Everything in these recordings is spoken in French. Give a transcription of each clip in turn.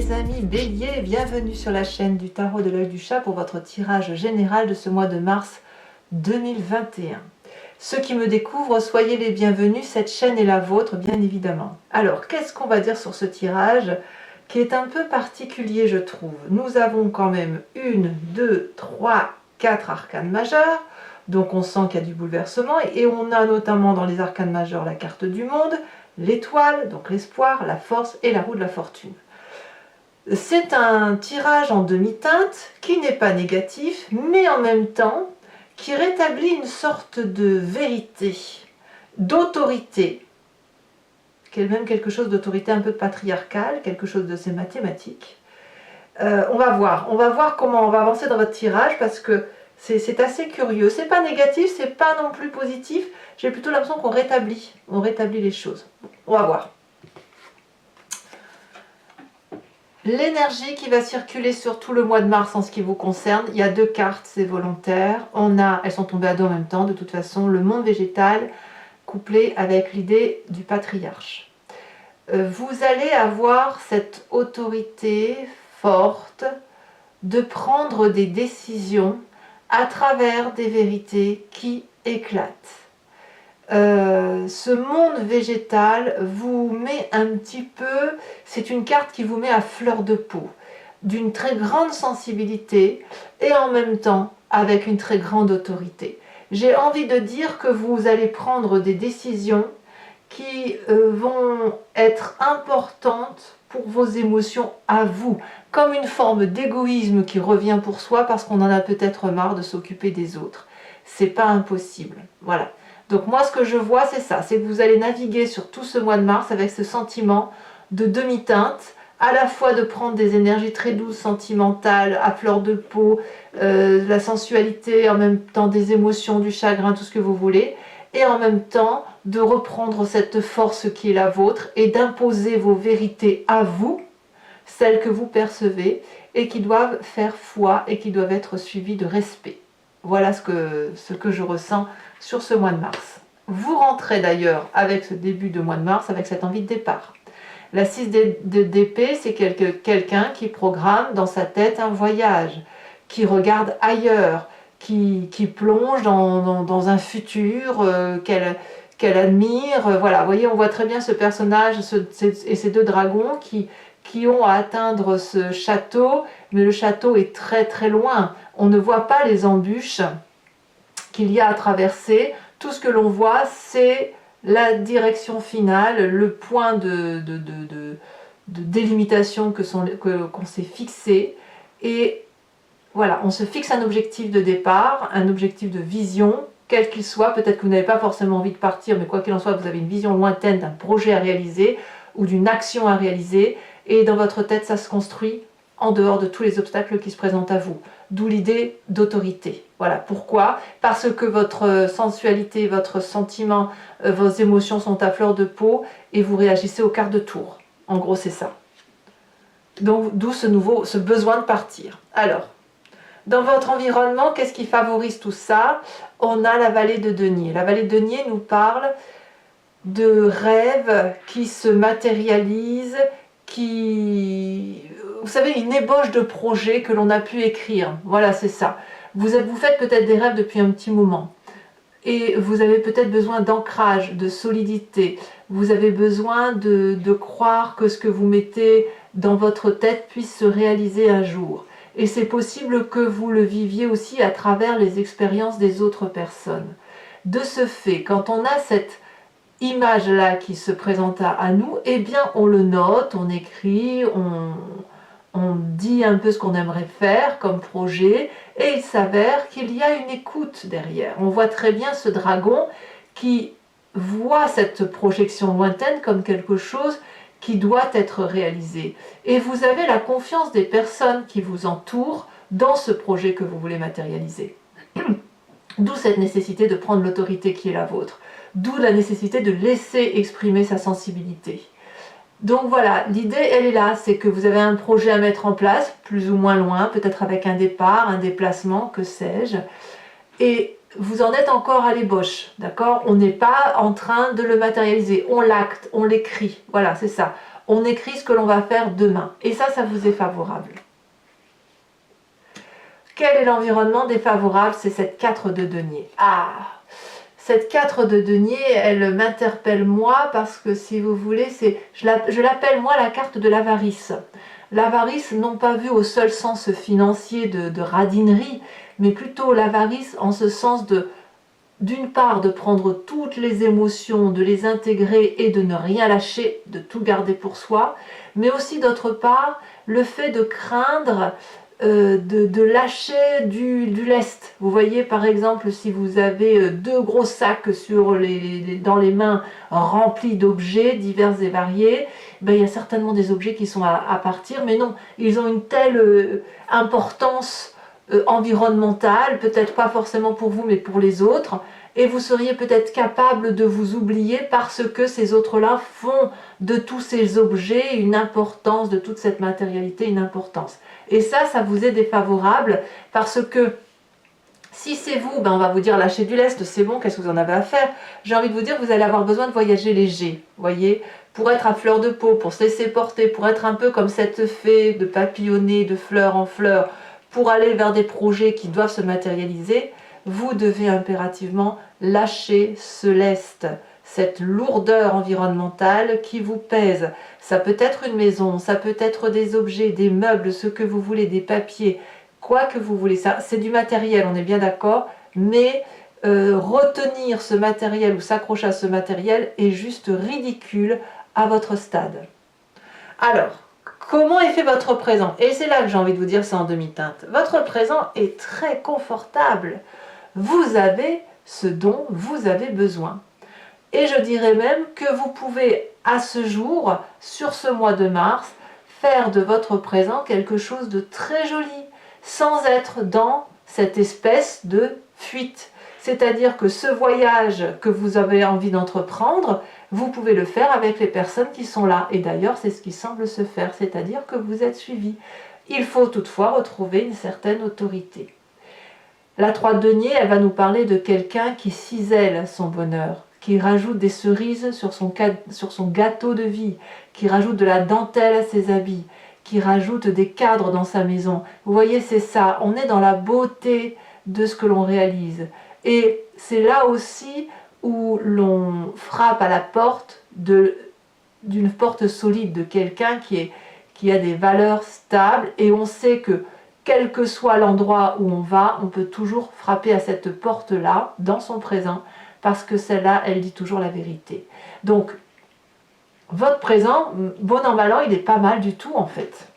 mes amis Bélier, bienvenue sur la chaîne du Tarot de l'Œil du Chat pour votre tirage général de ce mois de mars 2021. Ceux qui me découvrent, soyez les bienvenus, cette chaîne est la vôtre bien évidemment. Alors, qu'est-ce qu'on va dire sur ce tirage qui est un peu particulier je trouve. Nous avons quand même 1, 2, 3, 4 arcanes majeures, donc on sent qu'il y a du bouleversement et on a notamment dans les arcanes majeures la carte du monde, l'étoile, donc l'espoir, la force et la roue de la fortune. C'est un tirage en demi-teinte qui n'est pas négatif, mais en même temps qui rétablit une sorte de vérité, d'autorité, qui est même quelque chose d'autorité un peu patriarcale, quelque chose de ces mathématiques. On va voir comment on va avancer dans votre tirage parce que c'est assez curieux. C'est pas négatif, c'est pas non plus positif. J'ai plutôt l'impression qu'on rétablit les choses. On va voir. L'énergie qui va circuler sur tout le mois de mars en ce qui vous concerne, il y a 2 cartes, c'est volontaire. Elles sont tombées à dos en même temps, de toute façon, le monde végétal couplé avec l'idée du patriarche. Vous allez avoir cette autorité forte de prendre des décisions à travers des vérités qui éclatent. Ce monde végétal vous met un petit peu, c'est une carte qui vous met à fleur de peau, d'une très grande sensibilité et en même temps avec une très grande autorité. J'ai envie de dire que vous allez prendre des décisions qui vont être importantes pour vos émotions à vous, comme une forme d'égoïsme qui revient pour soi parce qu'on en a peut-être marre de s'occuper des autres. C'est pas impossible, voilà. Donc moi ce que je vois c'est ça, c'est que vous allez naviguer sur tout ce mois de mars avec ce sentiment de demi-teinte, à la fois de prendre des énergies très douces, sentimentales, à fleur de peau, la sensualité, en même temps des émotions, du chagrin, tout ce que vous voulez, et en même temps de reprendre cette force qui est la vôtre et d'imposer vos vérités à vous, celles que vous percevez et qui doivent faire foi et qui doivent être suivies de respect. Voilà ce que je ressens sur ce mois de mars. Vous rentrez d'ailleurs avec ce début de mois de mars avec cette envie de départ. La 6 d'épée, c'est quelqu'un qui programme dans sa tête un voyage, qui regarde ailleurs, qui plonge dans un futur qu'elle admire. Voilà, vous voyez, on voit très bien ce personnage et ces 2 dragons qui ont à atteindre ce château, mais le château est très très loin. On ne voit pas les embûches qu'il y a à traverser. Tout ce que l'on voit, c'est la direction finale, le point de délimitation qu'on s'est fixé. Et voilà, on se fixe un objectif de départ, un objectif de vision, quel qu'il soit. Peut-être que vous n'avez pas forcément envie de partir, mais quoi qu'il en soit, vous avez une vision lointaine d'un projet à réaliser ou d'une action à réaliser. Et dans votre tête, ça se construit en dehors de tous les obstacles qui se présentent à vous. D'où l'idée d'autorité. Voilà, pourquoi? Parce que votre sensualité, votre sentiment, vos émotions sont à fleur de peau et vous réagissez au quart de tour. En gros, c'est ça. Donc, d'où ce besoin de partir. Alors, dans votre environnement, qu'est-ce qui favorise tout ça? On a la vallée de denier. La vallée de denier nous parle de rêves qui se matérialisent, vous savez, une ébauche de projet que l'on a pu écrire. Voilà, c'est ça. Vous faites peut-être des rêves depuis un petit moment. Et vous avez peut-être besoin d'ancrage, de solidité. Vous avez besoin de croire que ce que vous mettez dans votre tête puisse se réaliser un jour. Et c'est possible que vous le viviez aussi à travers les expériences des autres personnes. De ce fait, quand on a cette image-là qui se présente à nous, eh bien on le note, on écrit, on dit un peu ce qu'on aimerait faire comme projet, et il s'avère qu'il y a une écoute derrière. On voit très bien ce dragon qui voit cette projection lointaine comme quelque chose qui doit être réalisé. Et vous avez la confiance des personnes qui vous entourent dans ce projet que vous voulez matérialiser. D'où cette nécessité de prendre l'autorité qui est la vôtre. D'où la nécessité de laisser exprimer sa sensibilité. Donc voilà, l'idée elle est là, c'est que vous avez un projet à mettre en place, plus ou moins loin, peut-être avec un départ, un déplacement, que sais-je, et vous en êtes encore à l'ébauche, d'accord? On n'est pas en train de le matérialiser, on l'acte, on l'écrit, voilà, c'est ça. on écrit ce que l'on va faire demain. Et ça vous est favorable. Quel est l'environnement défavorable? C'est cette 4 de denier. Ah, cette 4 de denier, elle m'interpelle moi parce que si vous voulez, je l'appelle moi la carte de l'avarice. L'avarice, non pas vue au seul sens financier de radinerie, mais plutôt l'avarice en ce sens d'une part, de prendre toutes les émotions, de les intégrer et de ne rien lâcher, de tout garder pour soi, mais aussi d'autre part, le fait de craindre de lâcher du lest. Vous voyez par exemple si vous avez deux gros sacs dans les mains remplis d'objets divers et variés, ben, il y a certainement des objets qui sont à partir, mais non, ils ont une telle importance environnementale, peut-être pas forcément pour vous mais pour les autres, et vous seriez peut-être capable de vous oublier parce que ces autres-là font de tous ces objets une importance, de toute cette matérialité une importance. Et ça vous est défavorable parce que si c'est vous, ben on va vous dire lâchez du lest, c'est bon, qu'est-ce que vous en avez à faire? J'ai envie de vous dire, vous allez avoir besoin de voyager léger, voyez, pour être à fleur de peau, pour se laisser porter, pour être un peu comme cette fée de papillonner de fleur en fleur, pour aller vers des projets qui doivent se matérialiser, vous devez impérativement lâcher ce lest, cette lourdeur environnementale qui vous pèse. Ça peut être une maison, ça peut être des objets, des meubles, ce que vous voulez, des papiers, quoi que vous voulez. Ça, c'est du matériel, on est bien d'accord, mais retenir ce matériel ou s'accrocher à ce matériel est juste ridicule à votre stade. Alors, comment est fait votre présent? Et c'est là que j'ai envie de vous dire, c'est en demi-teinte. Votre présent est très confortable. Vous avez ce dont vous avez besoin. Et je dirais même que vous pouvez, à ce jour, sur ce mois de mars, faire de votre présent quelque chose de très joli, sans être dans cette espèce de fuite. C'est-à-dire que ce voyage que vous avez envie d'entreprendre, vous pouvez le faire avec les personnes qui sont là. Et d'ailleurs, c'est ce qui semble se faire, c'est-à-dire que vous êtes suivi. Il faut toutefois retrouver une certaine autorité. La 3 de denier, elle va nous parler de quelqu'un qui cisèle son bonheur, qui rajoute des cerises sur son gâteau de vie, qui rajoute de la dentelle à ses habits, qui rajoute des cadres dans sa maison. Vous voyez, c'est ça, on est dans la beauté de ce que l'on réalise. Et c'est là aussi où l'on frappe à la porte d'une porte solide, de quelqu'un qui a des valeurs stables, et on sait que quel que soit l'endroit où on va, on peut toujours frapper à cette porte-là, dans son présent, parce que celle-là, elle dit toujours la vérité. Donc, votre présent, bon an, mal an, il est pas mal du tout en fait.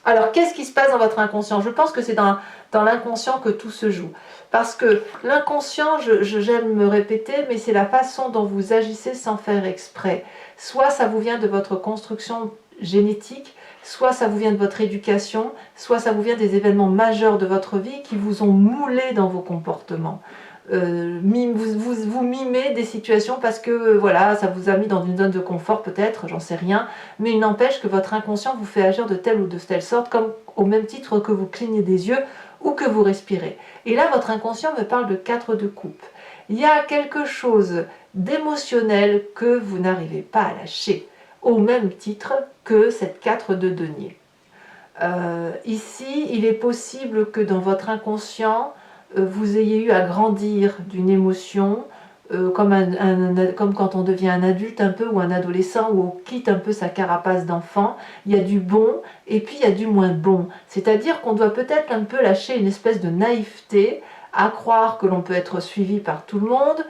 Alors, qu'est-ce qui se passe dans votre inconscient? Je pense que c'est dans l'inconscient que tout se joue. Parce que l'inconscient, j'aime me répéter, mais c'est la façon dont vous agissez sans faire exprès. Soit ça vous vient de votre construction génétique, soit ça vous vient de votre éducation, soit ça vous vient des événements majeurs de votre vie qui vous ont moulé dans vos comportements. Vous mimez des situations parce que voilà, ça vous a mis dans une zone de confort peut-être, j'en sais rien, mais il n'empêche que votre inconscient vous fait agir de telle ou de telle sorte, comme au même titre que vous clignez des yeux ou que vous respirez. Et là, votre inconscient me parle de 4 de coupe. Il y a quelque chose d'émotionnel que vous n'arrivez pas à lâcher, au même titre que cette 4 de denier. Ici, il est possible que dans votre inconscient, vous ayez eu à grandir d'une émotion, comme quand on devient un adulte un peu ou un adolescent où on quitte un peu sa carapace d'enfant. Il y a du bon et puis il y a du moins bon. C'est-à-dire qu'on doit peut-être un peu lâcher une espèce de naïveté à croire que l'on peut être suivi par tout le monde.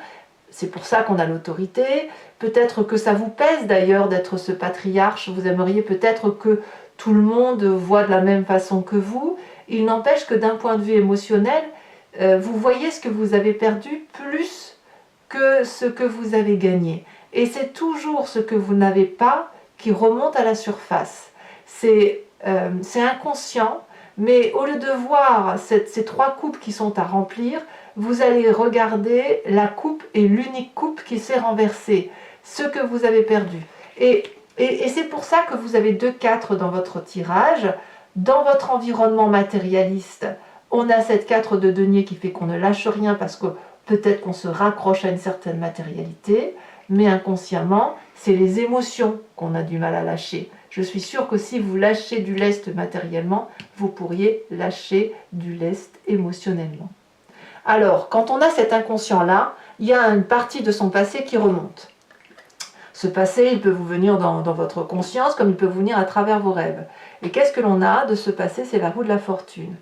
C'est pour ça qu'on a l'autorité. Peut-être que ça vous pèse d'ailleurs d'être ce patriarche. Vous aimeriez peut-être que tout le monde voit de la même façon que vous. Il n'empêche que d'un point de vue émotionnel, vous voyez ce que vous avez perdu plus que ce que vous avez gagné. Et c'est toujours ce que vous n'avez pas qui remonte à la surface. C'est inconscient, mais au lieu de voir ces 3 coupes qui sont à remplir, vous allez regarder la coupe et l'unique coupe qui s'est renversée, ce que vous avez perdu. Et c'est pour ça que vous avez 2-4 dans votre tirage. Dans votre environnement matérialiste, on a cette 4 de denier qui fait qu'on ne lâche rien parce que peut-être qu'on se raccroche à une certaine matérialité, mais inconsciemment, c'est les émotions qu'on a du mal à lâcher. Je suis sûre que si vous lâchez du lest matériellement, vous pourriez lâcher du lest émotionnellement. Alors, quand on a cet inconscient-là, il y a une partie de son passé qui remonte. Ce passé, il peut vous venir dans votre conscience, comme il peut vous venir à travers vos rêves. Et qu'est-ce que l'on a de ce passé? C'est la roue de la fortune.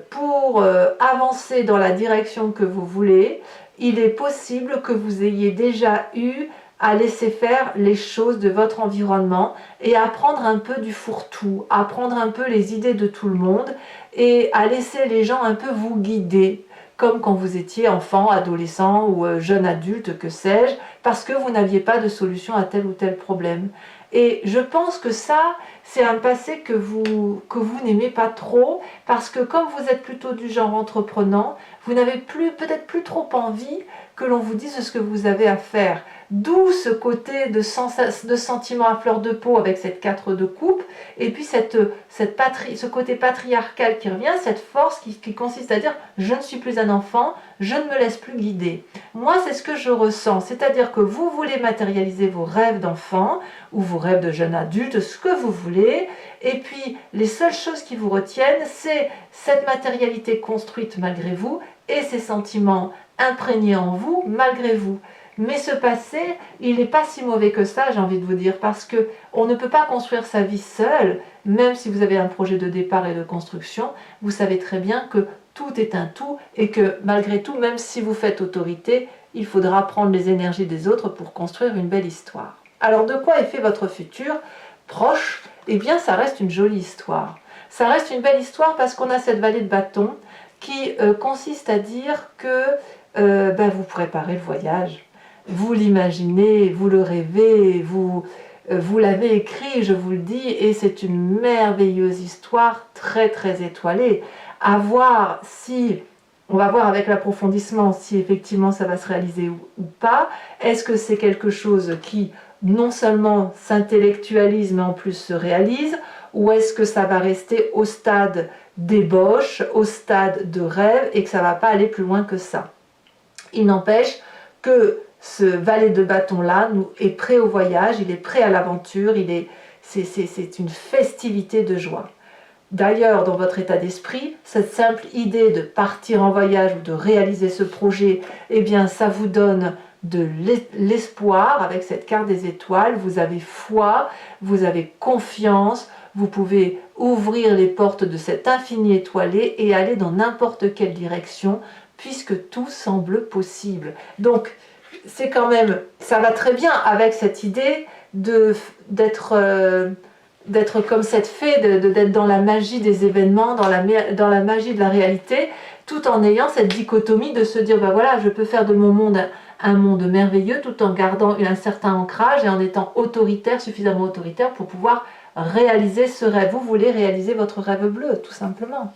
Pour avancer dans la direction que vous voulez, il est possible que vous ayez déjà eu à laisser faire les choses de votre environnement et à prendre un peu du fourre-tout, à prendre un peu les idées de tout le monde et à laisser les gens un peu vous guider, comme quand vous étiez enfant, adolescent ou jeune adulte, que sais-je, parce que vous n'aviez pas de solution à tel ou tel problème. Et je pense que ça, c'est un passé que vous n'aimez pas trop, parce que comme vous êtes plutôt du genre entreprenant, vous n'avez peut-être plus trop envie que l'on vous dise ce que vous avez à faire. D'où ce côté de sentiment à fleur de peau avec cette 4 de coupe, et puis ce côté patriarcal qui revient, cette force qui consiste à dire « je ne suis plus un enfant, je ne me laisse plus guider ». Moi, c'est ce que je ressens, c'est-à-dire que vous voulez matérialiser vos rêves d'enfant, ou vos rêves de jeune adulte, ce que vous voulez, et puis les seules choses qui vous retiennent, c'est cette matérialité construite malgré vous, et ces sentiments imprégnés en vous malgré vous. Mais ce passé, il n'est pas si mauvais que ça, j'ai envie de vous dire, parce que on ne peut pas construire sa vie seul, même si vous avez un projet de départ et de construction, vous savez très bien que tout est un tout, et que malgré tout, même si vous faites autorité, il faudra prendre les énergies des autres pour construire une belle histoire. Alors de quoi est fait votre futur proche? Eh bien ça reste une jolie histoire. Ça reste une belle histoire parce qu'on a cette vallée de bâton qui consiste à dire que vous préparez le voyage. Vous l'imaginez, vous le rêvez, vous l'avez écrit, je vous le dis, et c'est une merveilleuse histoire très très étoilée. À voir si, on va voir avec l'approfondissement si effectivement ça va se réaliser ou pas. Est-ce que c'est quelque chose qui non seulement s'intellectualise mais en plus se réalise, ou est-ce que ça va rester au stade d'ébauche, au stade de rêve et que ça ne va pas aller plus loin que ça? Il n'empêche que ce valet de bâton-là est prêt au voyage, il est prêt à l'aventure, c'est une festivité de joie. D'ailleurs, dans votre état d'esprit, cette simple idée de partir en voyage ou de réaliser ce projet, eh bien, ça vous donne de l'espoir avec cette carte des étoiles. Vous avez foi, vous avez confiance, vous pouvez ouvrir les portes de cet infini étoilé et aller dans n'importe quelle direction, puisque tout semble possible. Donc, c'est quand même, ça va très bien avec cette idée d'être comme cette fée, d'être dans la magie des événements, dans la magie de la réalité, tout en ayant cette dichotomie de se dire, ben voilà, je peux faire de mon monde un monde merveilleux, tout en gardant un certain ancrage et en étant autoritaire, suffisamment autoritaire pour pouvoir réaliser ce rêve. Vous voulez réaliser votre rêve bleu, tout simplement.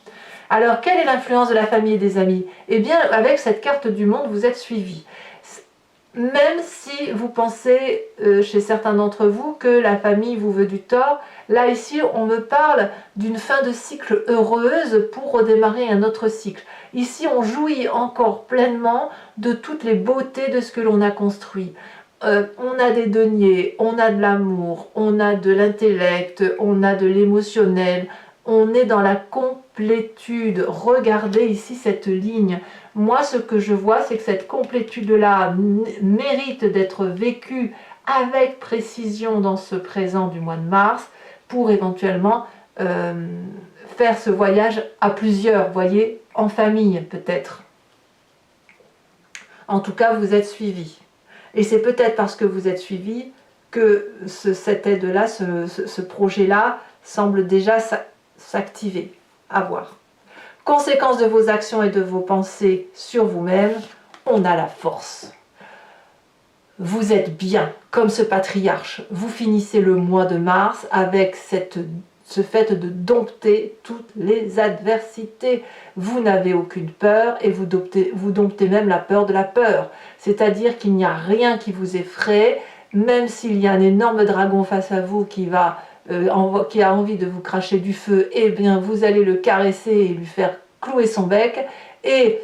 Alors, quelle est l'influence de la famille et des amis? Eh bien, avec cette carte du monde, vous êtes suivi. Même si vous pensez, chez certains d'entre vous, que la famille vous veut du tort, là ici on me parle d'une fin de cycle heureuse pour redémarrer un autre cycle. Ici on jouit encore pleinement de toutes les beautés de ce que l'on a construit. On a des deniers, on a de l'amour, on a de l'intellect, on a de l'émotionnel, on est dans la complétude. Regardez ici cette ligne. Moi, ce que je vois, c'est que cette complétude-là mérite d'être vécue avec précision dans ce présent du mois de mars pour éventuellement faire ce voyage à plusieurs, voyez, en famille peut-être. En tout cas, vous êtes suivis. Et c'est peut-être parce que vous êtes suivis que cette aide-là, ce projet-là semble déjà s'activer. À voir. Conséquence de vos actions et de vos pensées sur vous-même, on a la force. Vous êtes bien, comme ce patriarche. Vous finissez le mois de mars avec ce fait de dompter toutes les adversités. Vous n'avez aucune peur et vous domptez même la peur de la peur. C'est-à-dire qu'il n'y a rien qui vous effraie, même s'il y a un énorme dragon face à vous qui a envie de vous cracher du feu, eh bien vous allez le caresser et lui faire clouer son bec, et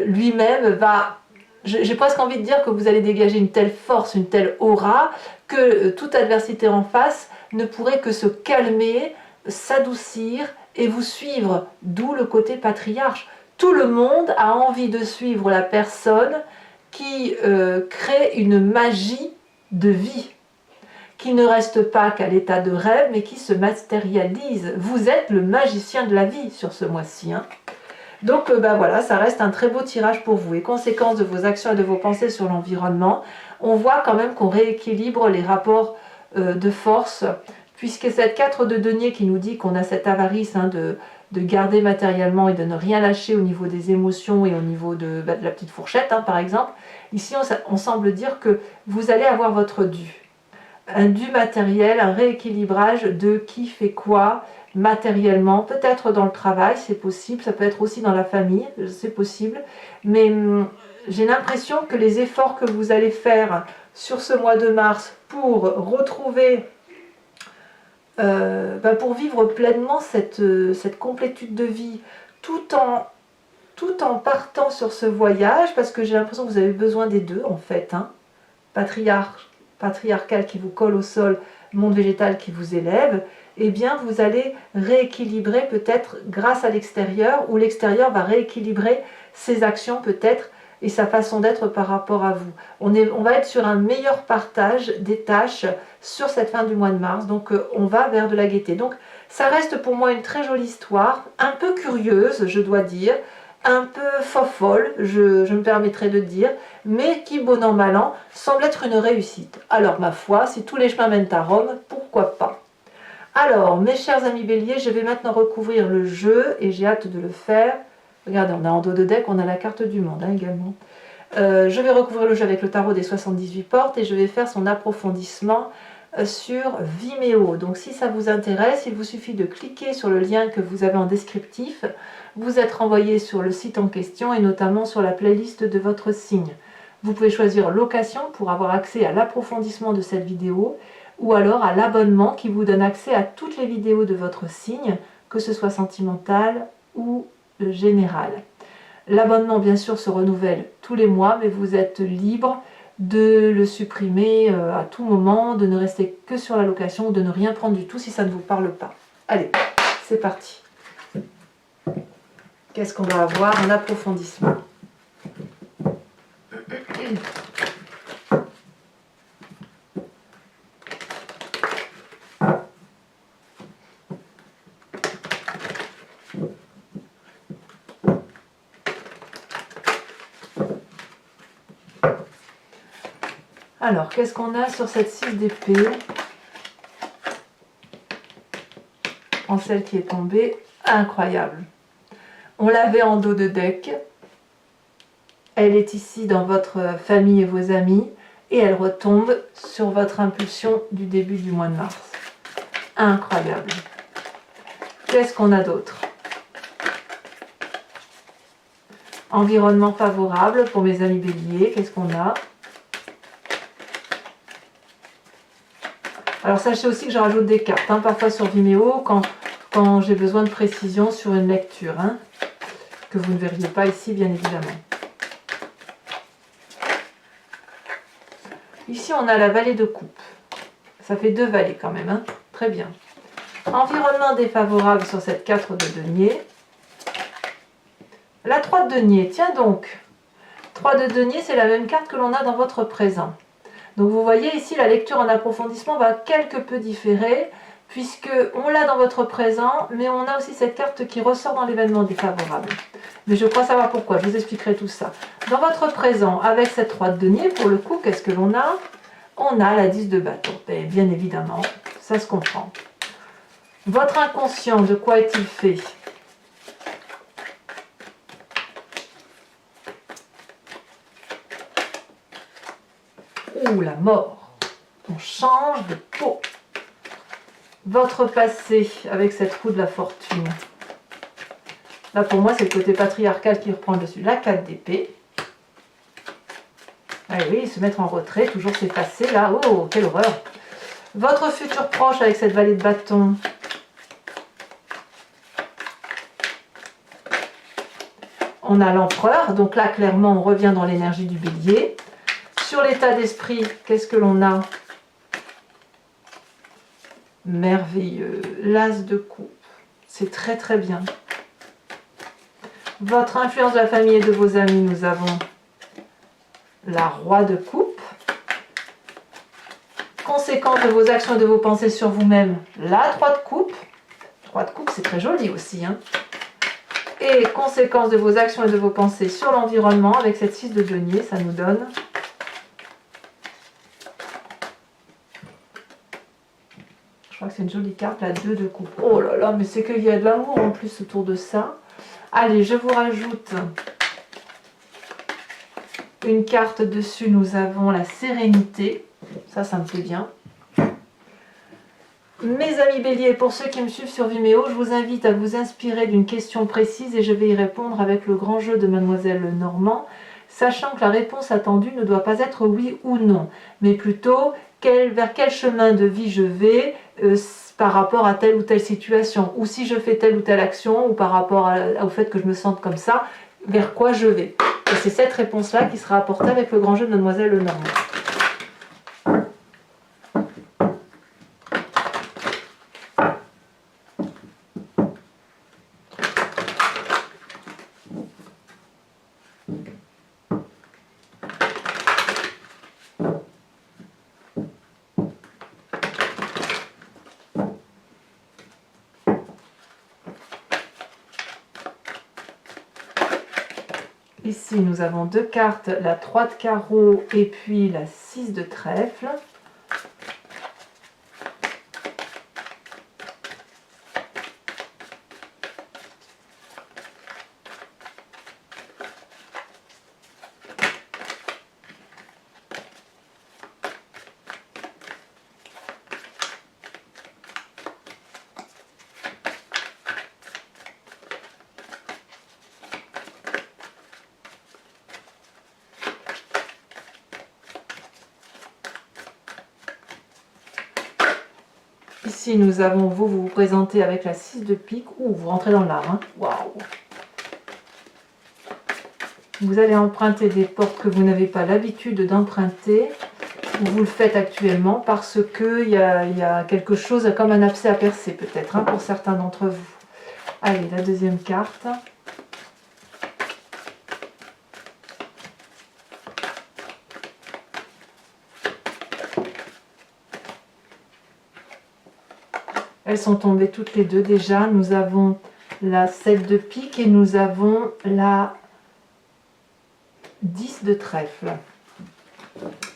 lui-même va j'ai presque envie de dire que vous allez dégager une telle force, une telle aura, que toute adversité en face ne pourrait que se calmer, s'adoucir et vous suivre, d'où le côté patriarche. Tout le monde a envie de suivre la personne qui crée une magie de vie, qui ne reste pas qu'à l'état de rêve, mais qui se matérialise. Vous êtes le magicien de la vie sur ce mois-ci. Hein. Donc voilà, ça reste un très beau tirage pour vous. Et conséquence de vos actions et de vos pensées sur l'environnement, on voit quand même qu'on rééquilibre les rapports de force, puisque cette 4 de denier qui nous dit qu'on a cette avarice hein, de garder matériellement et de ne rien lâcher au niveau des émotions et au niveau de la petite fourchette, hein, par exemple, ici on semble dire que vous allez avoir votre dû. Un dû matériel, un rééquilibrage de qui fait quoi matériellement, peut-être dans le travail, c'est possible, ça peut être aussi dans la famille, c'est possible, mais j'ai l'impression que les efforts que vous allez faire sur ce mois de mars pour retrouver, pour vivre pleinement cette complétude de vie, tout en partant sur ce voyage, parce que j'ai l'impression que vous avez besoin des deux en fait, hein, patriarcal qui vous colle au sol, monde végétal qui vous élève, eh bien vous allez rééquilibrer peut-être grâce à l'extérieur, ou l'extérieur va rééquilibrer ses actions peut-être et sa façon d'être par rapport à vous. On va être sur un meilleur partage des tâches sur cette fin du mois de mars, donc on va vers de la gaieté. Donc ça reste pour moi une très jolie histoire, un peu curieuse je dois dire, un peu fofolle, je me permettrai de dire, mais qui, bon an, mal an, semble être une réussite. Alors, ma foi, si tous les chemins mènent à Rome, pourquoi pas? Alors, mes chers amis béliers, je vais maintenant recouvrir le jeu, et j'ai hâte de le faire. Regardez, on a en dos de deck, on a la carte du monde hein, également. Je vais recouvrir le jeu avec le tarot des 78 portes, et je vais faire son approfondissement sur Vimeo. Donc si ça vous intéresse, il vous suffit de cliquer sur le lien que vous avez en descriptif. Vous êtes renvoyé sur le site en question et notamment sur la playlist de votre signe. Vous pouvez choisir location pour avoir accès à l'approfondissement de cette vidéo ou alors à l'abonnement qui vous donne accès à toutes les vidéos de votre signe, que ce soit sentimental ou général. L'abonnement bien sûr se renouvelle tous les mois, mais vous êtes libre de le supprimer à tout moment, de ne rester que sur la location ou de ne rien prendre du tout si ça ne vous parle pas. Allez, c'est parti. Qu'est-ce qu'on va avoir en approfondissement? Alors, qu'est-ce qu'on a sur cette 6 d'épée? En celle qui est tombée, incroyable. On l'avait en dos de deck. Elle est ici dans votre famille et vos amis. Et elle retombe sur votre impulsion du début du mois de mars. Incroyable. Qu'est-ce qu'on a d'autre? Environnement favorable pour mes amis béliers. Qu'est-ce qu'on a? Alors sachez aussi que je rajoute des cartes, hein, parfois sur Vimeo, quand j'ai besoin de précision sur une lecture, hein, que vous ne verriez pas ici bien évidemment. Ici on a la vallée de coupe, ça fait 2 vallées quand même, hein. Très bien. Environnement défavorable sur cette 4 de denier. La 3 de denier, tiens donc, 3 de denier c'est la même carte que l'on a dans votre présent. Donc vous voyez ici la lecture en approfondissement va quelque peu différer puisque on l'a dans votre présent mais on a aussi cette carte qui ressort dans l'événement défavorable. Mais je crois savoir pourquoi, je vous expliquerai tout ça. Dans votre présent avec cette 3 de denier pour le coup qu'est-ce que l'on a? On a la 10 de bâton, et bien évidemment ça se comprend. Votre inconscient, de quoi est-il fait? Ouh, la mort. On change de peau. Votre passé avec cette roue de la fortune. Là, pour moi, c'est le côté patriarcal qui reprend le dessus. La 4 d'épée. Ah oui, se mettre en retrait, toujours s'effacer là. Oh, quelle horreur. Votre futur proche avec cette vallée de bâton. on a l'empereur, donc là clairement on revient dans l'énergie du bélier. Sur l'état d'esprit, qu'est-ce que l'on a? Merveilleux, l'as de coupe, c'est très très bien. Votre influence de la famille et de vos amis, nous avons la roi de coupe. Conséquence de vos actions et de vos pensées sur vous-même, la 3 de coupe. 3 de coupe, c'est très joli aussi, hein. Et conséquence de vos actions et de vos pensées sur l'environnement, avec cette 6 de denier, ça nous donne je crois que c'est une jolie carte, la 2 de coupe. Oh là là, mais c'est qu'il y a de l'amour en plus autour de ça. Allez, je vous rajoute une carte dessus, nous avons la sérénité. Ça me plaît bien. Mes amis béliers, pour ceux qui me suivent sur Vimeo, je vous invite à vous inspirer d'une question précise et je vais y répondre avec le grand jeu de Mademoiselle Normand, sachant que la réponse attendue ne doit pas être oui ou non, mais plutôt vers quel chemin de vie je vais par rapport à telle ou telle situation, ou si je fais telle ou telle action, ou par rapport au fait que je me sente comme ça, vers quoi je vais. Et c'est cette réponse-là qui sera apportée avec le grand jeu de Mademoiselle Normand. Ici, nous avons 2 cartes, la 3 de carreau et puis la 6 de trèfle. Ici, nous avons vous vous présentez avec la 6 de pique. Ouh, vous rentrez dans l'art. Hein. Waouh! Vous allez emprunter des portes que vous n'avez pas l'habitude d'emprunter. Vous le faites actuellement parce qu'il y a quelque chose comme un abcès à percer peut-être hein, pour certains d'entre vous. Allez, la deuxième carte. Elles sont tombées toutes les deux déjà. Nous avons la 7 de pique et nous avons la 10 de trèfle.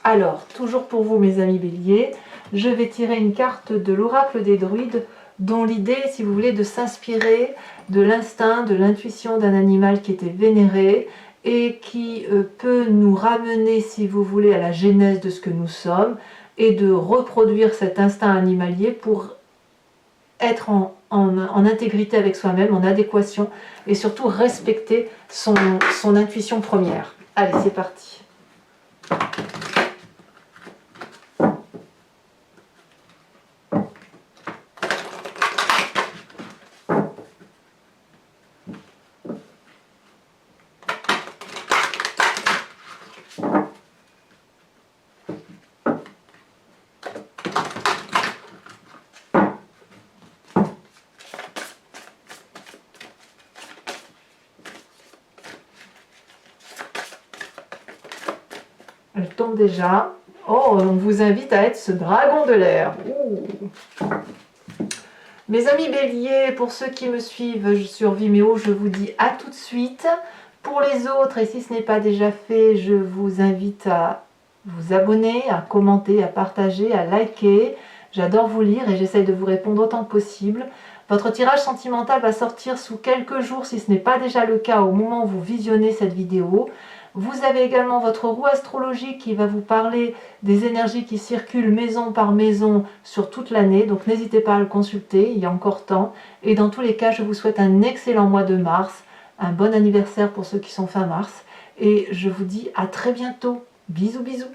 Alors, toujours pour vous mes amis béliers, je vais tirer une carte de l'oracle des druides dont l'idée, si vous voulez, de s'inspirer de l'instinct, de l'intuition d'un animal qui était vénéré et qui peut nous ramener, si vous voulez, à la genèse de ce que nous sommes et de reproduire cet instinct animalier pour être en intégrité avec soi-même, en adéquation et surtout respecter son intuition première. Allez, c'est parti. Elle tombe déjà. Oh, on vous invite à être ce dragon de l'air. Mes amis béliers, pour ceux qui me suivent sur Vimeo, je vous dis à tout de suite. Pour les autres, et si ce n'est pas déjà fait, je vous invite à vous abonner, à commenter, à partager, à liker. J'adore vous lire et j'essaye de vous répondre autant que possible. Votre tirage sentimental va sortir sous quelques jours, si ce n'est pas déjà le cas au moment où vous visionnez cette vidéo. Vous avez également votre roue astrologique qui va vous parler des énergies qui circulent maison par maison sur toute l'année. Donc n'hésitez pas à le consulter, il y a encore temps. Et dans tous les cas, je vous souhaite un excellent mois de mars, un bon anniversaire pour ceux qui sont fin mars. Et je vous dis à très bientôt. Bisous bisous.